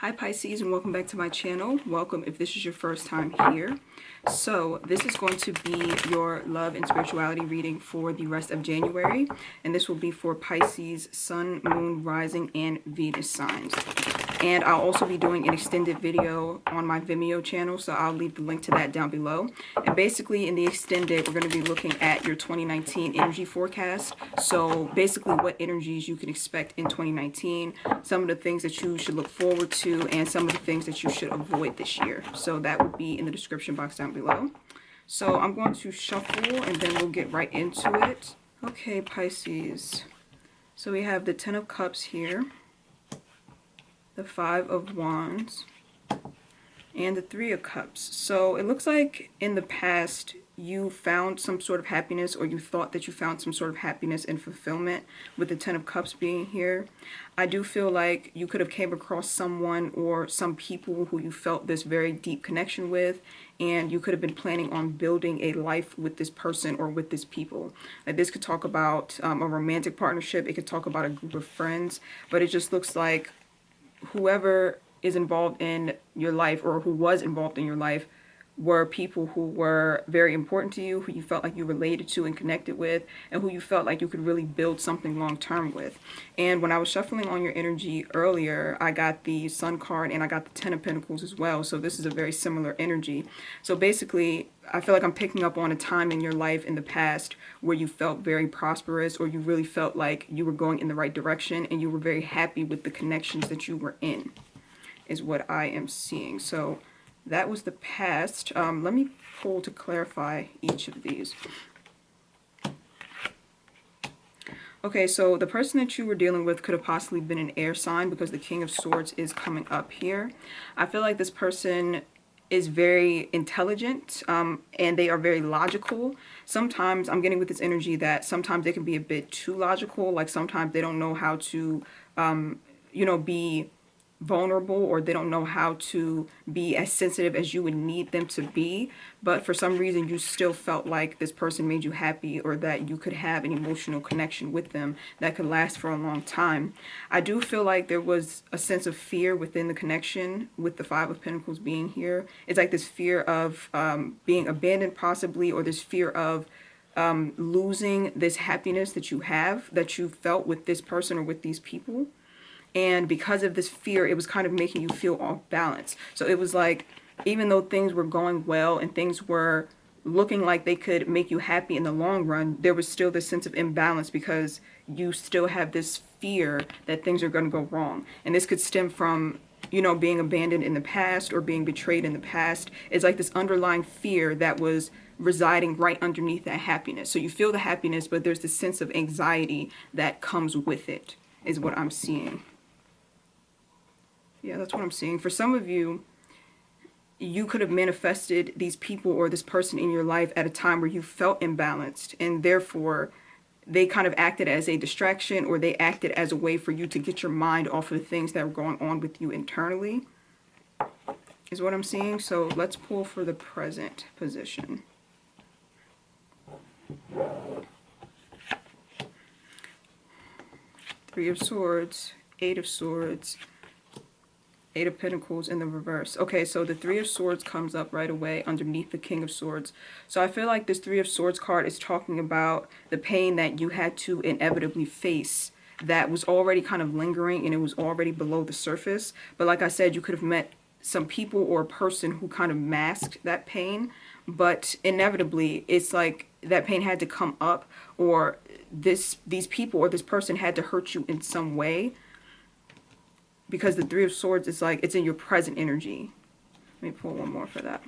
Hi Pisces, and welcome back to my channel. Welcome if this is your first time here. So this is going to be your love and spirituality reading for the rest of January, and this will be for Pisces sun, moon, rising, and Venus signs. And I'll also be doing an extended video on my Vimeo channel, so I'll leave the link to that down below. And basically in the extended, we're going to be looking at your 2019 energy forecast. So basically what energies you can expect in 2019, some of the things that you should look forward to, and some of the things that you should avoid this year. So that would be in the description box down below. So I'm going to shuffle and then we'll get right into it. Okay, Pisces. So we have the 10 of Cups here, the 5 of Wands, and the 3 of Cups. So it looks like in the past you found some sort of happiness, or you thought that you found some sort of happiness and fulfillment with the 10 of Cups being here. I do feel like you could have came across someone or some people who you felt this very deep connection with, and you could have been planning on building a life with this person or with this people. Like this could talk about a romantic partnership, it could talk about a group of friends, but it just looks like whoever is involved in your life, or who was involved in your life, were people who were very important to you, who you felt like you related to and connected with, and who you felt like you could really build something long term with. And when I was shuffling on your energy earlier, I got the Sun card and I got the 10 of Pentacles as well. So this is a very similar energy. So basically, I feel like I'm picking up on a time in your life in the past where you felt very prosperous, or you really felt like you were going in the right direction and you were very happy with the connections that you were in, is what I am seeing. So that was the past. Let me pull to clarify each of these. Okay, so the person that you were dealing with could have possibly been an air sign, because the King of Swords is coming up here. I feel like this person is very intelligent, and they are very logical. Sometimes I'm getting with this energy that sometimes they can be a bit too logical. Like sometimes they don't know how to, be vulnerable, or they don't know how to be as sensitive as you would need them to be. But for some reason you still felt like this person made you happy, or that you could have an emotional connection with them that could last for a long time. I do feel like there was a sense of fear within the connection with the 5 of Pentacles being here. It's like this fear of being abandoned possibly, or this fear of losing this happiness that you have, that you felt with this person or with these people. And because of this fear, it was kind of making you feel off balance. So it was like, even though things were going well and things were looking like they could make you happy in the long run, there was still this sense of imbalance, because you still have this fear that things are going to go wrong. And this could stem from, being abandoned in the past or being betrayed in the past. It's like this underlying fear that was residing right underneath that happiness. So you feel the happiness, but there's this sense of anxiety that comes with it, is what I'm seeing. Yeah, that's what I'm seeing. For some of you, you could have manifested these people or this person in your life at a time where you felt imbalanced, and therefore they kind of acted as a distraction, or they acted as a way for you to get your mind off of the things that were going on with you internally, is what I'm seeing. So let's pull for the present position. Three of Swords, 8 of Swords, 8 of Pentacles in the reverse. Okay, so the 3 of Swords comes up right away underneath the King of Swords. So I feel like this 3 of Swords card is talking about the pain that you had to inevitably face, that was already kind of lingering and it was already below the surface. But like I said, you could have met some people or a person who kind of masked that pain. But inevitably, it's like that pain had to come up, or these people or this person had to hurt you in some way. Because the 3 of Swords is like, it's in your present energy. Let me pull one more for that.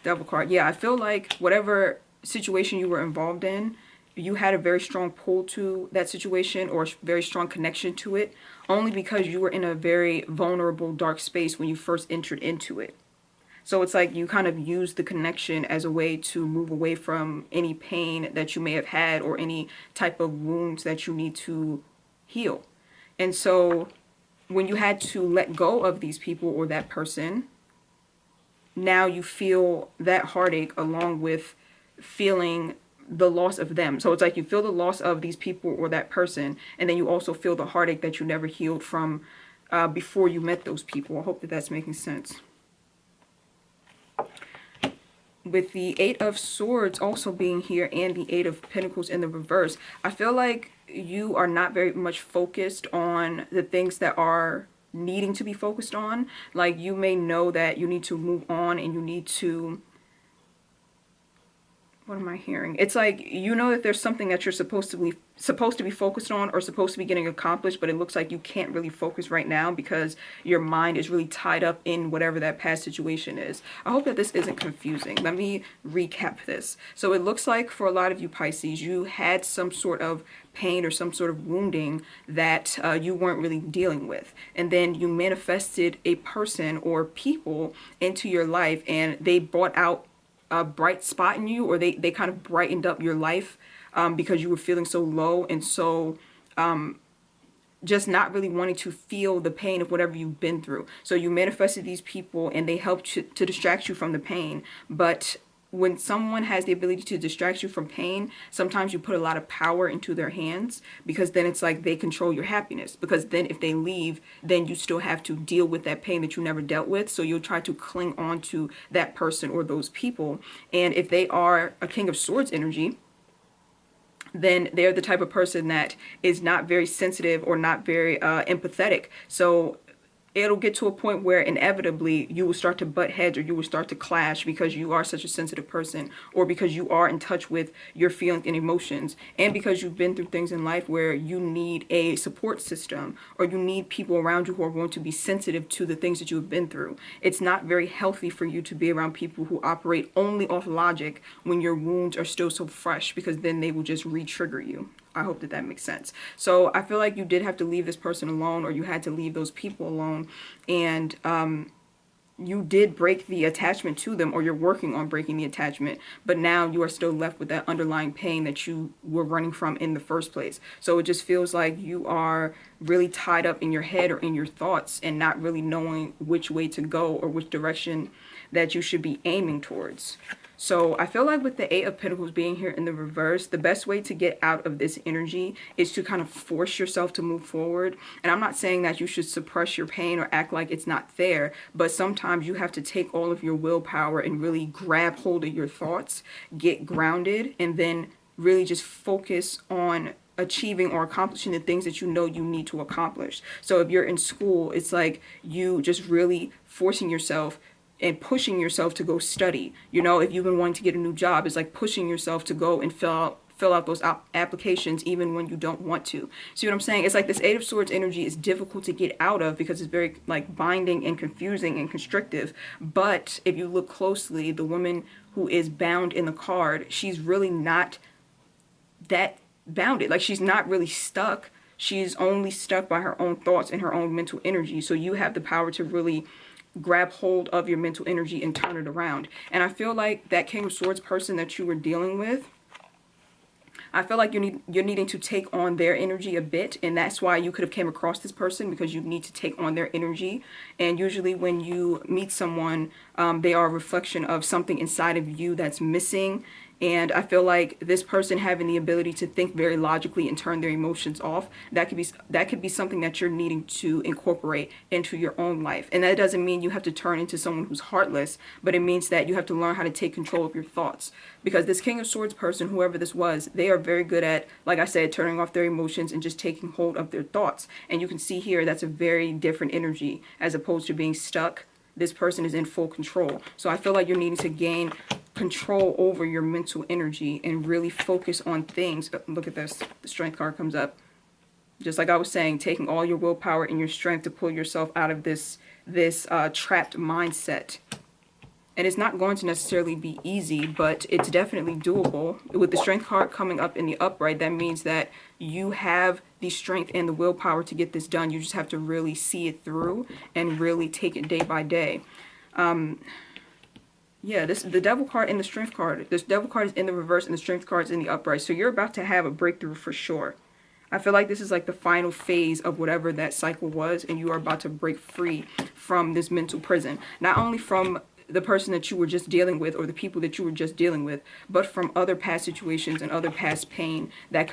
Devil card. Yeah, I feel like whatever situation you were involved in, you had a very strong pull to that situation, or a very strong connection to it, only because you were in a very vulnerable, dark space when you first entered into it. So it's like you kind of used the connection as a way to move away from any pain that you may have had, or any type of wounds that you need to heal. And so when you had to let go of these people or that person, now you feel that heartache along with feeling the loss of them. So it's like you feel the loss of these people or that person, and then you also feel the heartache that you never healed from before you met those people. I hope that that's making sense. With the Eight of Swords also being here and the Eight of Pentacles in the reverse, I feel like you are not very much focused on the things that are needing to be focused on. Like, you may know that you need to move on and you need to, what am I hearing? It's like, you know that there's something that you're supposed to be focused on or supposed to be getting accomplished, but it looks like you can't really focus right now because your mind is really tied up in whatever that past situation is. I hope that this isn't confusing. Let me recap this. So it looks like for a lot of you Pisces, you had some sort of pain or some sort of wounding that you weren't really dealing with, and then you manifested a person or people into your life, and they brought out a bright spot in you, or they kind of brightened up your life because you were feeling so low and so just not really wanting to feel the pain of whatever you've been through. So you manifested these people and they helped you to distract you from the pain. But when someone has the ability to distract you from pain, sometimes you put a lot of power into their hands, because then it's like they control your happiness. Because then if they leave, then you still have to deal with that pain that you never dealt with. So you'll try to cling on to that person or those people. And if they are a King of Swords energy, then they're the type of person that is not very sensitive or not very empathetic. So it'll get to a point where inevitably you will start to butt heads, or you will start to clash, because you are such a sensitive person, or because you are in touch with your feelings and emotions, and because you've been through things in life where you need a support system, or you need people around you who are going to be sensitive to the things that you have been through. It's not very healthy for you to be around people who operate only off logic when your wounds are still so fresh, because then they will just re-trigger you. I hope that that makes sense. So I feel like you did have to leave this person alone, or you had to leave those people alone, and you did break the attachment to them, or you're working on breaking the attachment, but now you are still left with that underlying pain that you were running from in the first place. So it just feels like you are really tied up in your head or in your thoughts, and not really knowing which way to go or which direction that you should be aiming towards. So I feel like with the Eight of Pentacles being here in the reverse, the best way to get out of this energy is to kind of force yourself to move forward. And I'm not saying that you should suppress your pain or act like it's not there, but sometimes you have to take all of your willpower and really grab hold of your thoughts, get grounded, and then really just focus on achieving or accomplishing the things that you know you need to accomplish. So if you're in school, it's like you just really forcing yourself and pushing yourself to go study. You know, if you've been wanting to get a new job, it's like pushing yourself to go and fill out those applications even when you don't want to. See what I'm saying? It's like this Eight of Swords energy is difficult to get out of because it's very like binding and confusing and constrictive. But if you look closely, the woman who is bound in the card, she's really not that bounded. Like, she's not really stuck. She's only stuck by her own thoughts and her own mental energy. So you have the power to really grab hold of your mental energy and turn it around. And I feel like that King of Swords person that you were dealing with, I feel like you're needing to take on their energy a bit, and that's why you could have came across this person, because you need to take on their energy. And usually when you meet someone, they are a reflection of something inside of you that's missing. And I feel like this person having the ability to think very logically and turn their emotions off, that could be something that you're needing to incorporate into your own life. And that doesn't mean you have to turn into someone who's heartless, but it means that you have to learn how to take control of your thoughts. Because this King of Swords person, whoever this was, they are very good at, like I said, turning off their emotions and just taking hold of their thoughts. And you can see here that's a very different energy as opposed to being stuck. This person is in full control. So I feel like you're needing to gain control over your mental energy and really focus on things. Look at this. The Strength card comes up. Just like I was saying, taking all your willpower and your strength to pull yourself out of this trapped mindset. And it's not going to necessarily be easy, but it's definitely doable. With the Strength card coming up in the upright, that means that you have the strength and the willpower to get this done. You just have to really see it through and really take it day by day. Yeah, the Devil card and the Strength card. This Devil card is in the reverse and the Strength card is in the upright. So you're about to have a breakthrough for sure. I feel like this is like the final phase of whatever that cycle was, and you are about to break free from this mental prison. Not only from the person that you were just dealing with, or the people that you were just dealing with, but from other past situations and other past pain that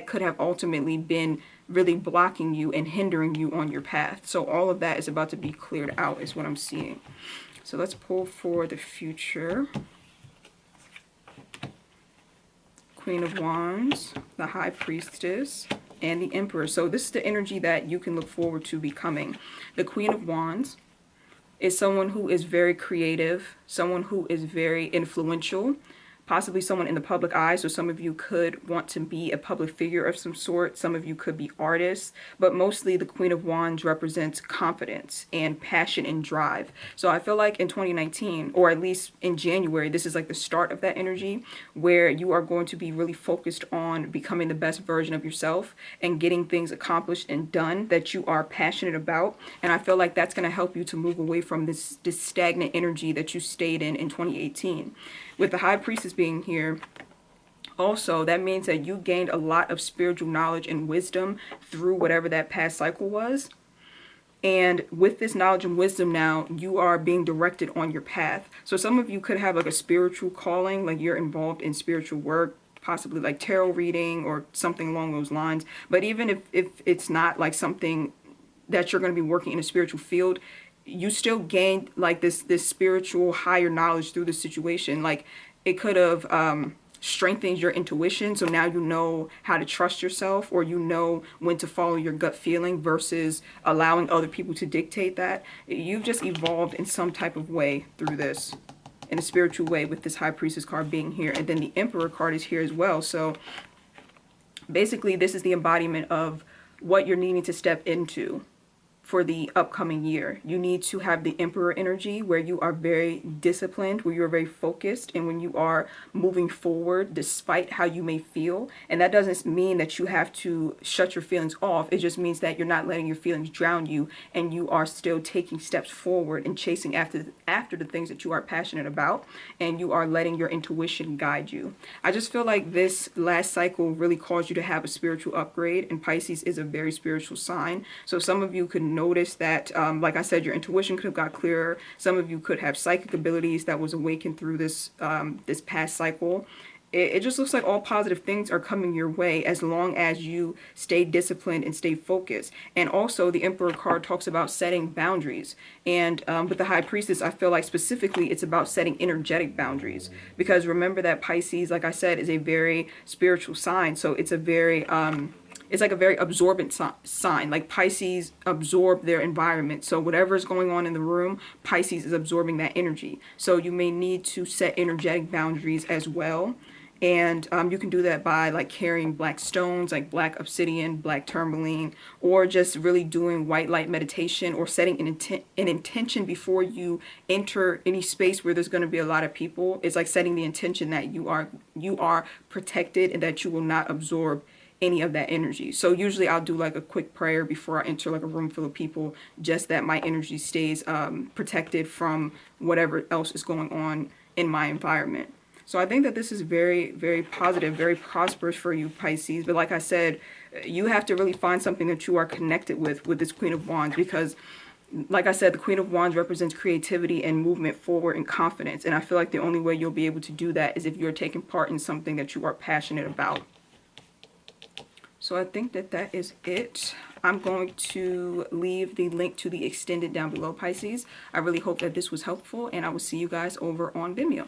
could have ultimately been really blocking you and hindering you on your path. So all of that is about to be cleared out is what I'm seeing. So let's pull for the future. Queen of Wands, the High Priestess, and the Emperor. So this is the energy that you can look forward to becoming. The Queen of Wands is someone who is very creative, someone who is very influential, possibly someone in the public eye. So some of you could want to be a public figure of some sort. Some of you could be artists, but mostly the Queen of Wands represents confidence and passion and drive. So I feel like in 2019, or at least in January, this is like the start of that energy where you are going to be really focused on becoming the best version of yourself and getting things accomplished and done that you are passionate about. And I feel like that's going to help you to move away from this stagnant energy that you stayed in 2018. With the High Priestess being here, also, that means that you gained a lot of spiritual knowledge and wisdom through whatever that past cycle was. And with this knowledge and wisdom now, you are being directed on your path. So some of you could have like a spiritual calling, like you're involved in spiritual work, possibly like tarot reading or something along those lines. But even if it's not like something that you're going to be working in a spiritual field, you still gained like this spiritual higher knowledge through the situation. Like it could have strengthened your intuition. So now you know how to trust yourself, or you know when to follow your gut feeling versus allowing other people to dictate that. You've just evolved in some type of way through this, in a spiritual way, with this High Priestess card being here. And then the Emperor card is here as well. So basically this is the embodiment of what you're needing to step into for the upcoming year. You need to have the Emperor energy where you are very disciplined, where you're very focused, and when you are moving forward despite how you may feel. And that doesn't mean that you have to shut your feelings off. It just means that you're not letting your feelings drown you, and you are still taking steps forward and chasing after the things that you are passionate about, and you are letting your intuition guide you. I just feel like this last cycle really caused you to have a spiritual upgrade, and Pisces is a very spiritual sign. So some of you could notice that, like I said, your intuition could have got clearer. Some of you could have psychic abilities that was awakened through this this past cycle. It just looks like all positive things are coming your way as long as you stay disciplined and stay focused. And also the Emperor card talks about setting boundaries. And with the High Priestess, I feel like specifically it's about setting energetic boundaries. Because remember that Pisces, like I said, is a very spiritual sign. So it's a very it's like a very absorbent sign. Like Pisces absorb their environment. So whatever is going on in the room, Pisces is absorbing that energy. So you may need to set energetic boundaries as well. And you can do that by like carrying black stones, like black obsidian, black tourmaline, or just really doing white light meditation, or setting an intention before you enter any space where there's going to be a lot of people. It's like setting the intention that you are protected and that you will not absorb any of that energy. So usually I'll do like a quick prayer before I enter like a room full of people, just that my energy stays protected from whatever else is going on in my environment. So I think that this is very, very positive, very prosperous for you, Pisces. But like I said, you have to really find something that you are connected with this Queen of Wands, because like I said, the Queen of Wands represents creativity and movement forward and confidence. And I feel like the only way you'll be able to do that is if you're taking part in something that you are passionate about. So I think that that is it. I'm going to leave the link to the extended down below, Pisces. I really hope that this was helpful, and I will see you guys over on Vimeo.